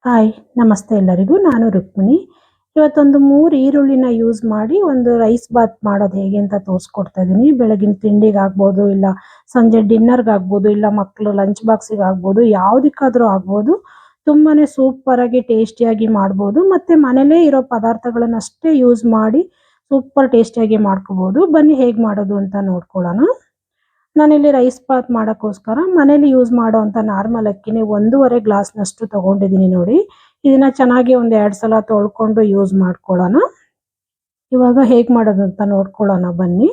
Hi ನಮಸ್ತೆ ಎಲ್ಲರಿಗೂ. ನಾನು ರುಕ್ಮಿಣಿ. ಇವತ್ತೊಂದು 3 ಈರುಳ್ಳಿನ ಯೂಸ್ ಮಾಡಿ ಒಂದು ರೈಸ್ ಬಾತ್ ಮಾಡೋದು ಹೇಗೆ ಅಂತ ತೋರಿಸ್ಕೊಡ್ತಾ ಇದ್ದೀನಿ. ಬೆಳಗಿನ ತಿಂಡಿಗೆ ಆಗ್ಬೋದು, ಇಲ್ಲ ಸಂಜೆ ಡಿನ್ನರ್ಗೆ ಆಗ್ಬೋದು, ಇಲ್ಲ ಮಕ್ಕಳು ಲಂಚ್ ಬಾಕ್ಸಿಗೆ ಆಗ್ಬೋದು, ಯಾವುದಕ್ಕಾದ್ರೂ ಆಗ್ಬೋದು. ತುಂಬಾನೇ ಸೂಪರ್ ಆಗಿ ಟೇಸ್ಟಿಯಾಗಿ ಮಾಡ್ಬೋದು. ಮತ್ತೆ ಮನೇಲೇ ಇರೋ ಪದಾರ್ಥಗಳನ್ನಷ್ಟೇ ಯೂಸ್ ಮಾಡಿ ಸೂಪರ್ ಟೇಸ್ಟಿಯಾಗಿ ಮಾಡ್ಕೋಬಹುದು. ಬನ್ನಿ ಹೇಗೆ ಮಾಡೋದು ಅಂತ ನೋಡ್ಕೊಳ್ಳೋಣ. ನಾನಿಲ್ಲಿ ರೈಸ್ ಬಾತ್ ಮಾಡೋಕ್ಕೋಸ್ಕರ ಮನೇಲಿ ಯೂಸ್ ಮಾಡೋ ಅಂತ ನಾರ್ಮಲ್ ಅಕ್ಕಿನೇ 1.5 ಗ್ಲಾಸ್ನಷ್ಟು ತಗೊಂಡಿದ್ದೀನಿ ನೋಡಿ. ಇದನ್ನ ಚೆನ್ನಾಗಿ ಒಂದು 2 ಸಲ ತೊಳ್ಕೊಂಡು ಯೂಸ್ ಮಾಡ್ಕೊಳ್ಳೋಣ. ಇವಾಗ ಹೇಗೆ ಮಾಡೋದು ಅಂತ ನೋಡ್ಕೊಳ್ಳೋಣ ಬನ್ನಿ.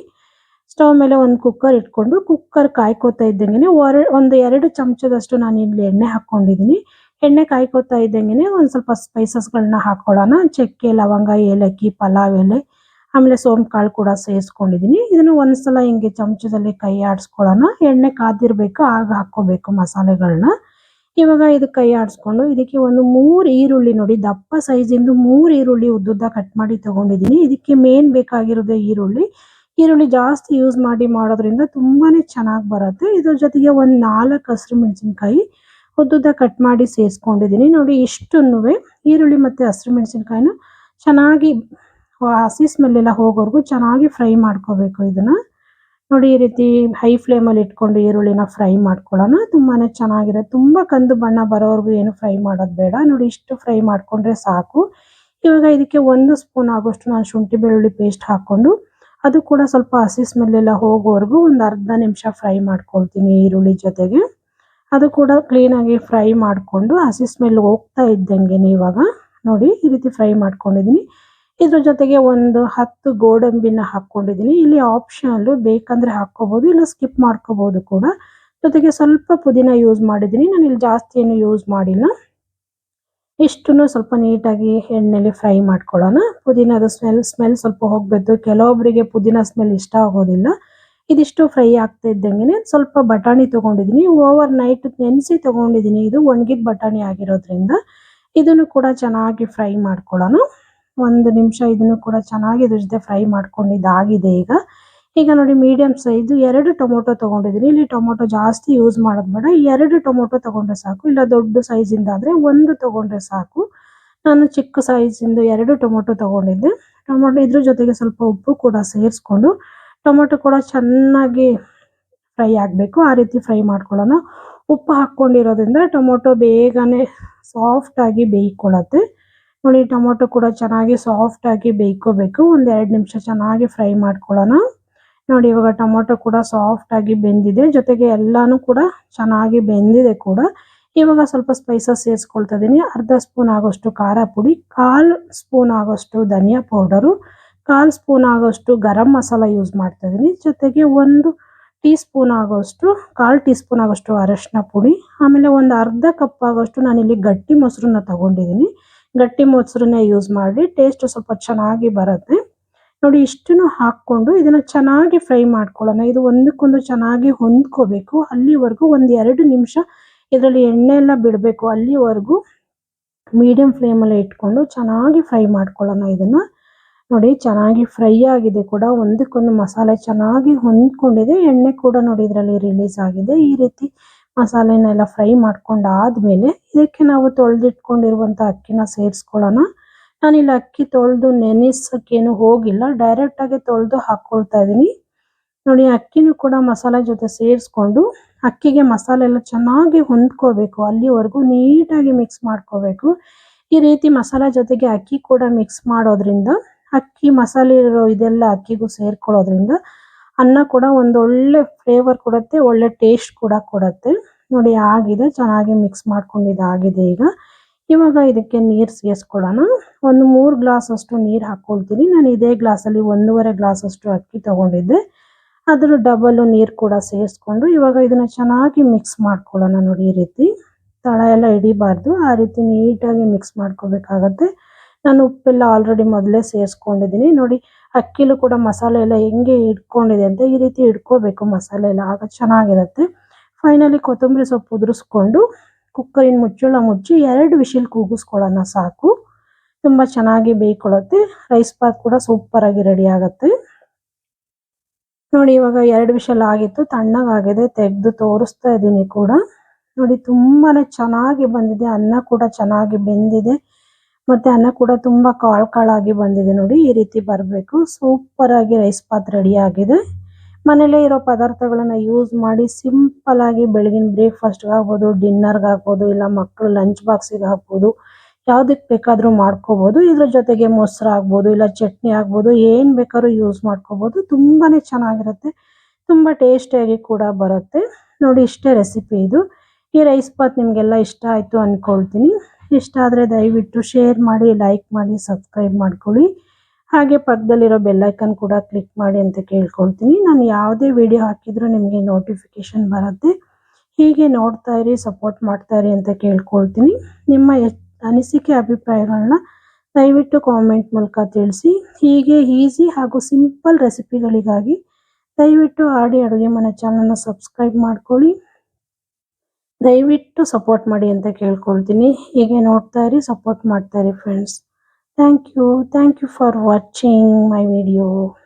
ಸ್ಟವ್ ಮೇಲೆ ಒಂದು ಕುಕ್ಕರ್ ಇಟ್ಕೊಂಡು ಕುಕ್ಕರ್ ಕಾಯ್ಕೋತಾ ಇದ್ದಂಗೆ ಒಂದು 2 ಚಮಚದಷ್ಟು ನಾನು ಇಲ್ಲಿ ಎಣ್ಣೆ ಹಾಕ್ಕೊಂಡಿದ್ದೀನಿ. ಎಣ್ಣೆ ಕಾಯ್ಕೋತಾ ಇದ್ದಂಗೆ ಒಂದು ಸ್ವಲ್ಪ ಸ್ಪೈಸಸ್ಗಳನ್ನ ಹಾಕ್ಕೊಳ್ಳೋಣ. ಚಕ್ಕೆ, ಲವಂಗ, ಏಲಕ್ಕಿ, ಪಲಾವ್ ಎಲೆ, ಆಮೇಲೆ ಸೋಂಪು ಕಾಳು ಕೂಡ ಸೇರಿಸ್ಕೊಂಡಿದ್ದೀನಿ. ಇದನ್ನು ಒಂದ್ಸಲ ಹಿಂಗೆ ಚಮಚದಲ್ಲಿ ಕೈ ಆಡಿಸ್ಕೊಳ್ಳೋಣ. ಎಣ್ಣೆ ಕಾದಿರಬೇಕು, ಆಗ ಹಾಕ್ಕೋಬೇಕು ಮಸಾಲೆಗಳನ್ನ. ಇವಾಗ ಇದು ಕೈ ಆಡಿಸ್ಕೊಂಡು ಇದಕ್ಕೆ ಒಂದು 3 ಈರುಳ್ಳಿ ನೋಡಿ, ದಪ್ಪ ಸೈಜಿಂದು 3 ಈರುಳ್ಳಿ ಉದ್ದುದ್ದ ಕಟ್ ಮಾಡಿ ತಗೊಂಡಿದ್ದೀನಿ. ಇದಕ್ಕೆ ಮೇನ್ ಬೇಕಾಗಿರೋದೇ ಈರುಳ್ಳಿ. ಈರುಳ್ಳಿ ಜಾಸ್ತಿ ಯೂಸ್ ಮಾಡಿ ಮಾಡೋದ್ರಿಂದ ತುಂಬಾನೇ ಚೆನ್ನಾಗಿ ಬರುತ್ತೆ. ಇದ್ರ ಜೊತೆಗೆ ಒಂದು 4 ಹಸಿರು ಮೆಣಸಿನ್ಕಾಯಿ ಉದ್ದುದ್ದ ಕಟ್ ಮಾಡಿ ಸೇರಿಸ್ಕೊಂಡಿದ್ದೀನಿ ನೋಡಿ. ಇಷ್ಟನ್ನು ಈರುಳ್ಳಿ ಮತ್ತೆ ಹಸಿರು ಮೆಣಸಿನ್ಕಾಯಿನ ಚೆನ್ನಾಗಿ ಹಸಿ ಸ್ಮೆಲ್ ಎಲ್ಲ ಹೋಗೋವರೆಗೂ ಚೆನ್ನಾಗಿ ಫ್ರೈ ಮಾಡ್ಕೋಬೇಕು. ಇದನ್ನ ನೋಡಿ, ಈ ರೀತಿ ಹೈ ಫ್ಲೇಮಲ್ಲಿ ಇಟ್ಕೊಂಡು ಈರುಳ್ಳಿನ ಫ್ರೈ ಮಾಡ್ಕೊಳ್ಳೋಣ. ತುಂಬಾನೇ ಚೆನ್ನಾಗಿರುತ್ತೆ. ತುಂಬಾ ಕಂದು ಬಣ್ಣ ಬರೋವರೆಗೂ ಏನು ಫ್ರೈ ಮಾಡೋದು ಬೇಡ. ನೋಡಿ, ಇಷ್ಟು ಫ್ರೈ ಮಾಡ್ಕೊಂಡ್ರೆ ಸಾಕು. ಇವಾಗ ಇದಕ್ಕೆ 1 ಸ್ಪೂನ್ ಆಗೋಷ್ಟು ನಾನು ಶುಂಠಿ ಬೆಳ್ಳುಳ್ಳಿ ಪೇಸ್ಟ್ ಹಾಕೊಂಡು ಅದು ಕೂಡ ಸ್ವಲ್ಪ ಹಸಿ ಸ್ಮೆಲ್ ಎಲ್ಲ ಹೋಗೋವರೆಗೂ ಒಂದು ಅರ್ಧ ನಿಮಿಷ ಫ್ರೈ ಮಾಡ್ಕೊಳ್ತೀನಿ ಈರುಳ್ಳಿ ಜೊತೆಗೆ. ಅದು ಕೂಡ ಕ್ಲೀನಾಗಿ ಫ್ರೈ ಮಾಡಿಕೊಂಡು ಹಸಿ ಸ್ಮೆಲ್ ಹೋಗ್ತಾ ಇದ್ದಂಗೆ ಇವಾಗ ನೋಡಿ ಈ ರೀತಿ ಫ್ರೈ ಮಾಡ್ಕೊಂಡಿದ್ದೀನಿ. ಇದ್ರ ಜೊತೆಗೆ ಒಂದು 10 ಗೋಡಂಬಿನ ಹಾಕ್ಕೊಂಡಿದ್ದೀನಿ. ಇಲ್ಲಿ ಆಪ್ಷನಲ್, ಬೇಕಂದ್ರೆ ಹಾಕ್ಕೋಬಹುದು, ಇಲ್ಲ ಸ್ಕಿಪ್ ಮಾಡ್ಕೋಬಹುದು ಕೂಡ. ಜೊತೆಗೆ ಸ್ವಲ್ಪ ಪುದೀನ ಯೂಸ್ ಮಾಡಿದ್ದೀನಿ. ನಾನು ಇಲ್ಲಿ ಜಾಸ್ತಿ ಏನು ಯೂಸ್ ಮಾಡಿಲ್ಲ. ಇಷ್ಟನ್ನು ಸ್ವಲ್ಪ ನೀಟಾಗಿ ಎಣ್ಣೆಲಿ ಫ್ರೈ ಮಾಡ್ಕೊಳ್ಳೋಣ. ಪುದೀನದ ಸ್ಮೆಲ್ ಸ್ವಲ್ಪ ಹೋಗ್ಬೇಕು. ಕೆಲವೊಬ್ಬರಿಗೆ ಪುದೀನ ಸ್ಮೆಲ್ ಇಷ್ಟ ಆಗೋದಿಲ್ಲ. ಇದಿಷ್ಟು ಫ್ರೈ ಆಗ್ತಾ ಇದ್ದಂಗೆ ಸ್ವಲ್ಪ ಬಟಾಣಿ ತಗೊಂಡಿದ್ದೀನಿ. ಓವರ್ ನೈಟ್ ನೆನೆಸಿ ತಗೊಂಡಿದ್ದೀನಿ. ಇದು ಒಣಗಿದ ಬಟಾಣಿ ಆಗಿರೋದ್ರಿಂದ ಇದನ್ನು ಕೂಡ ಚೆನ್ನಾಗಿ ಫ್ರೈ ಮಾಡ್ಕೊಳ್ಳೋಣ. 1 ನಿಮಿಷ ಇದನ್ನು ಕೂಡ ಚೆನ್ನಾಗಿ ಇದ್ರ ಜೊತೆ ಫ್ರೈ ಮಾಡ್ಕೊಂಡಿದ್ದಾಗಿದೆ. ಈಗ ನೋಡಿ, ಮೀಡಿಯಂ ಸೈಜ್ 2 ಟೊಮೊಟೊ ತಗೊಂಡಿದ್ದೀನಿ. ಇಲ್ಲಿ ಟೊಮೊಟೊ ಜಾಸ್ತಿ ಯೂಸ್ ಮಾಡೋದು ಬೇಡ, 2 ಟೊಮೊಟೊ ತಗೊಂಡ್ರೆ ಸಾಕು. ಇಲ್ಲ ದೊಡ್ಡ ಸೈಜಿಂದ ಆದರೆ 1 ತಗೊಂಡ್ರೆ ಸಾಕು. ನಾನು ಚಿಕ್ಕ ಸೈಜಿಂದು 2 ಟೊಮೊಟೊ ತಗೊಂಡಿದ್ದೆ. ಟೊಮೊಟೊ ಇದ್ರ ಜೊತೆಗೆ ಸ್ವಲ್ಪ ಉಪ್ಪು ಕೂಡ ಸೇರಿಸ್ಕೊಂಡು ಟೊಮೊಟೊ ಕೂಡ ಚೆನ್ನಾಗಿ ಫ್ರೈ ಆಗಬೇಕು. ಆ ರೀತಿ ಫ್ರೈ ಮಾಡ್ಕೊಳ್ಳೋಣ. ಉಪ್ಪು ಹಾಕ್ಕೊಂಡಿರೋದ್ರಿಂದ ಟೊಮೊಟೊ ಬೇಗನೆ ಸಾಫ್ಟ್ ಆಗಿ ಬೇಯ್ಕೊಳ್ಳುತ್ತೆ. ನೋಡಿ, ಟೊಮೊಟೊ ಕೂಡ ಚೆನ್ನಾಗಿ ಸಾಫ್ಟ್ ಆಗಿ ಬೇಯ್ಕೋಬೇಕು. ಒಂದು 2 ನಿಮಿಷ ಚೆನ್ನಾಗಿ ಫ್ರೈ ಮಾಡ್ಕೊಳ್ಳೋಣ. ನೋಡಿ, ಇವಾಗ ಟೊಮೊಟೊ ಕೂಡ ಸಾಫ್ಟ್ ಆಗಿ ಬೆಂದಿದೆ. ಜೊತೆಗೆ ಎಲ್ಲಾನು ಕೂಡ ಚೆನ್ನಾಗಿ ಬೆಂದಿದೆ ಕೂಡ. ಇವಾಗ ಸ್ವಲ್ಪ ಸ್ಪೈಸಸ್ ಸೇರಿಸ್ಕೊಳ್ತಾ ಇದ್ದೀನಿ. ಅರ್ಧ ಸ್ಪೂನ್ ಆಗೋಷ್ಟು ಖಾರ ಪುಡಿ, 1/4 ಸ್ಪೂನ್ ಆಗೋಷ್ಟು ಧನಿಯಾ ಪೌಡರು, 1/4 ಸ್ಪೂನ್ ಆಗೋಷ್ಟು ಗರಂ ಮಸಾಲ ಯೂಸ್ ಮಾಡ್ತಾ ಇದ್ದೀನಿ. ಜೊತೆಗೆ 1 ಟೀ ಸ್ಪೂನ್ ಆಗೋಷ್ಟು 1/4 ಟೀ ಸ್ಪೂನ್ ಆಗೋಷ್ಟು ಅರಶಿನ ಪುಡಿ, ಆಮೇಲೆ ಒಂದು ಅರ್ಧ ಕಪ್ ಆಗೋಷ್ಟು ನಾನಿಲ್ಲಿ ಗಟ್ಟಿ ಮೊಸರನ್ನ ತಗೊಂಡಿದ್ದೀನಿ. ಗಟ್ಟಿ ಮೊಸರನ್ನ ಯೂಸ್ ಮಾಡಿ ಟೇಸ್ಟ್ ಸ್ವಲ್ಪ ಚೆನ್ನಾಗಿ ಬರುತ್ತೆ. ನೋಡಿ, ಇಷ್ಟನ್ನು ಹಾಕ್ಕೊಂಡು ಇದನ್ನ ಚೆನ್ನಾಗಿ ಫ್ರೈ ಮಾಡ್ಕೊಳ್ಳೋಣ. ಇದು ಒಂದಕ್ಕೊಂದು ಚೆನ್ನಾಗಿ ಹೊಂದ್ಕೋಬೇಕು. ಅಲ್ಲಿವರೆಗೂ ಒಂದು 2 ನಿಮಿಷ ಇದರಲ್ಲಿ ಎಣ್ಣೆ ಎಲ್ಲ ಬಿಡಬೇಕು. ಅಲ್ಲಿವರೆಗೂ ಮೀಡಿಯಂ ಫ್ಲೇಮಲ್ಲಿ ಇಟ್ಕೊಂಡು ಚೆನ್ನಾಗಿ ಫ್ರೈ ಮಾಡ್ಕೊಳ್ಳೋಣ. ಇದನ್ನ ನೋಡಿ, ಚೆನ್ನಾಗಿ ಫ್ರೈ ಆಗಿದೆ ಕೂಡ. ಒಂದಕ್ಕೊಂದು ಮಸಾಲೆ ಚೆನ್ನಾಗಿ ಹೊಂದ್ಕೊಂಡಿದೆ. ಎಣ್ಣೆ ಕೂಡ ನೋಡಿ ಇದರಲ್ಲಿ ರಿಲೀಸ್ ಆಗಿದೆ. ಈ ರೀತಿ ಮಸಾಲೆನೆಲ್ಲ ಫ್ರೈ ಮಾಡ್ಕೊಂಡಾದ್ಮೇಲೆ ಇದಕ್ಕೆ ನಾವು ತೊಳೆದಿಟ್ಕೊಂಡಿರುವಂಥ ಅಕ್ಕಿನ ಸೇರಿಸ್ಕೊಳ್ಳೋಣ. ನಾನಿಲ್ಲಿ ಅಕ್ಕಿ ತೊಳೆದು ನೆನೆಸೋಕ್ಕೇನು ಹೋಗಿಲ್ಲ, ಡೈರೆಕ್ಟಾಗಿ ತೊಳೆದು ಹಾಕ್ಕೊಳ್ತಾ ಇದ್ದೀನಿ. ನೋಡಿ, ಅಕ್ಕಿನೂ ಕೂಡ ಮಸಾಲೆ ಜೊತೆ ಸೇರಿಸ್ಕೊಂಡು ಅಕ್ಕಿಗೆ ಮಸಾಲೆ ಎಲ್ಲ ಚೆನ್ನಾಗಿ ಹೊಂದ್ಕೋಬೇಕು. ಅಲ್ಲಿವರೆಗೂ ನೀಟಾಗಿ ಮಿಕ್ಸ್ ಮಾಡ್ಕೋಬೇಕು. ಈ ರೀತಿ ಮಸಾಲೆ ಜೊತೆಗೆ ಅಕ್ಕಿ ಕೂಡ ಮಿಕ್ಸ್ ಮಾಡೋದ್ರಿಂದ, ಅಕ್ಕಿ ಮಸಾಲೆ ಇರೋ ಇದೆಲ್ಲ ಅಕ್ಕಿಗೂ ಸೇರ್ಕೊಳ್ಳೋದ್ರಿಂದ ಅನ್ನ ಕೂಡ ಒಂದೊಳ್ಳೆ ಫ್ಲೇವರ್ ಕೊಡುತ್ತೆ, ಒಳ್ಳೆ ಟೇಸ್ಟ್ ಕೂಡ ಕೊಡುತ್ತೆ. ನೋಡಿ, ಆಗಿದೆ, ಚೆನ್ನಾಗಿ ಮಿಕ್ಸ್ ಮಾಡ್ಕೊಂಡಿದ್ದಾಗಿದೆ. ಇವಾಗ ಇದಕ್ಕೆ ನೀರು ಸೇರಿಸ್ಕೊಳ್ಳೋಣ. ಒಂದು 3 ಗ್ಲಾಸ್ ಅಷ್ಟು ನೀರು ಹಾಕ್ಕೊಳ್ತೀನಿ. ನಾನು ಇದೇ ಗ್ಲಾಸಲ್ಲಿ 1.5 ಗ್ಲಾಸ್ ಅಷ್ಟು ಅಕ್ಕಿ ತಗೊಂಡಿದ್ದೆ. ಅದ್ರ ಡಬಲ್ ನೀರು ಕೂಡ ಸೇರಿಸ್ಕೊಂಡು ಇವಾಗ ಇದನ್ನ ಚೆನ್ನಾಗಿ ಮಿಕ್ಸ್ ಮಾಡ್ಕೊಳ್ಳೋಣ. ನೋಡಿ, ಈ ರೀತಿ ತಳ ಎಲ್ಲ ಹಿಡಿಬಾರ್ದು, ಆ ರೀತಿ ನೀಟಾಗಿ ಮಿಕ್ಸ್ ಮಾಡ್ಕೋಬೇಕಾಗತ್ತೆ. ನಾನು ಉಪ್ಪೆಲ್ಲ ಆಲ್ರೆಡಿ ಮೊದಲೇ ಸೇರಿಸ್ಕೊಂಡಿದ್ದೀನಿ. ನೋಡಿ, ಅಕ್ಕಿಲೂ ಕೂಡ ಮಸಾಲೆ ಎಲ್ಲ ಹೆಂಗೆ ಇಟ್ಕೊಂಡಿದೆ ಅಂತ ಈ ರೀತಿ ಇಟ್ಕೋಬೇಕು ಮಸಾಲೆ ಎಲ್ಲ, ಆಗ ಚೆನ್ನಾಗಿರುತ್ತೆ. ಫೈನಲಿ ಕೊತ್ತಂಬರಿ ಸೊಪ್ಪು ಉದುರಿಸ್ಕೊಂಡು ಕುಕ್ಕರಿನ ಮುಚ್ಚಳ ಮುಚ್ಚಿ 2 ವಿಷಿಲ್ ಕೂಗಿಸ್ಕೊಳ್ಳೋಣ ಸಾಕು. ತುಂಬ ಚೆನ್ನಾಗಿ ಬೇಯ್ಕೊಳ್ಳುತ್ತೆ. ರೈಸ್ ಬಾತ್ ಕೂಡ ಸೂಪರ್ ಆಗಿ ರೆಡಿ ಆಗುತ್ತೆ. ನೋಡಿ, ಇವಾಗ 2 ವಿಷಲ್ ಆಗಿತ್ತು, ತಣ್ಣಗಾಗಿದೆ, ತೆಗೆದು ತೋರಿಸ್ತಾ ಇದ್ದೀನಿ ಕೂಡ. ನೋಡಿ ತುಂಬಾನೇ ಚೆನ್ನಾಗಿ ಬಂದಿದೆ. ಅನ್ನ ಕೂಡ ಚೆನ್ನಾಗಿ ಬೆಂದಿದೆ. ಮತ್ತೆ ಅನ್ನ ಕೂಡ ತುಂಬಾ ಕಾಳಾಗಿ ಬಂದಿದೆ ನೋಡಿ. ಈ ರೀತಿ ಬರಬೇಕು. ಸೂಪರ್ ಆಗಿ ರೈಸ್ ಬಾತ್ ರೆಡಿ ಆಗಿದೆ. ಮನೇಲೇ ಇರೋ ಪದಾರ್ಥಗಳನ್ನ ಯೂಸ್ ಮಾಡಿ ಸಿಂಪಲ್ ಆಗಿ ಬೆಳಗಿನ ಬ್ರೇಕ್ಫಾಸ್ಟ್‌ಗೆ ಆಗ್ಬೋದು, ಡಿನ್ನರ್‌ಗೆ ಆಗ್ಬೋದು, ಇಲ್ಲ ಮಕ್ಕಳು ಲಂಚ್ ಬಾಕ್ಸಿಗೆ ಹಾಕ್ಬೋದು. ಯಾವುದಕ್ಕೆ ಬೇಕಾದ್ರೂ ಮಾಡ್ಕೋಬಹುದು. ಇದ್ರ ಜೊತೆಗೆ ಮೊಸರು ಆಗ್ಬೋದು, ಇಲ್ಲ ಚಟ್ನಿ ಆಗ್ಬೋದು, ಏನ್ ಬೇಕಾದ್ರೂ ಯೂಸ್ ಮಾಡ್ಕೋಬಹುದು. ತುಂಬಾನೇ ಚೆನ್ನಾಗಿರುತ್ತೆ. ತುಂಬಾ ಟೇಸ್ಟಿಯಾಗಿ ಕೂಡ ಬರುತ್ತೆ. ನೋಡಿ ಇಷ್ಟೇ ರೆಸಿಪಿ ಇದು. ಈ ರೈಸ್ ಬಾತ್ ನಿಮಗೆಲ್ಲ ಇಷ್ಟ ಆಯ್ತು ಅನ್ಕೊಳ್ತೀನಿ. ಇಷ್ಟ ಆದರೆ ದಯವಿಟ್ಟು ಶೇರ್ ಮಾಡಿ, ಲೈಕ್ ಮಾಡಿ, ಸಬ್ಸ್ಕ್ರೈಬ್ ಮಾಡ್ಕೊಳ್ಳಿ. ಹಾಗೆ ಪಕ್ಕದಲ್ಲಿರೋ ಬೆಲ್ ಐಕಾನ್ ಕೂಡ ಕ್ಲಿಕ್ ಮಾಡಿ ಅಂತ ಕೇಳ್ಕೊಳ್ತೀನಿ. ನಾನು ಯಾವುದೇ ವಿಡಿಯೋ ಹಾಕಿದ್ರೂ ನಿಮಗೆ ನೋಟಿಫಿಕೇಶನ್ ಬರುತ್ತೆ. ಹೀಗೆ ನೋಡ್ತಾ ಇರಿ, ಸಪೋರ್ಟ್ ಮಾಡ್ತಾ ಇರಿ ಅಂತ ಕೇಳ್ಕೊಳ್ತೀನಿ. ನಿಮ್ಮ ಅನಿಸಿಕೆ ಅಭಿಪ್ರಾಯಗಳನ್ನ ದಯವಿಟ್ಟು ಕಾಮೆಂಟ್ ಮೂಲಕ ತಿಳಿಸಿ. ಹೀಗೆ ಈಸಿ ಹಾಗೂ ಸಿಂಪಲ್ ರೆಸಿಪಿಗಳಿಗಾಗಿ ದಯವಿಟ್ಟು ಆಡಿ ಅಡುಗೆ ಮನೆ ಚಾನಲ್ನ ಸಬ್ಸ್ಕ್ರೈಬ್ ಮಾಡ್ಕೊಳ್ಳಿ. ದಯವಿಟ್ಟು ಸಪೋರ್ಟ್ ಮಾಡಿ ಅಂತ ಕೇಳ್ಕೊಳ್ತೀನಿ. ಹೀಗೆ ನೋಡ್ತಾ ಇರಿ, ಸಪೋರ್ಟ್ ಮಾಡ್ತಾ ಇರಿ friends. Thank you for watching my video.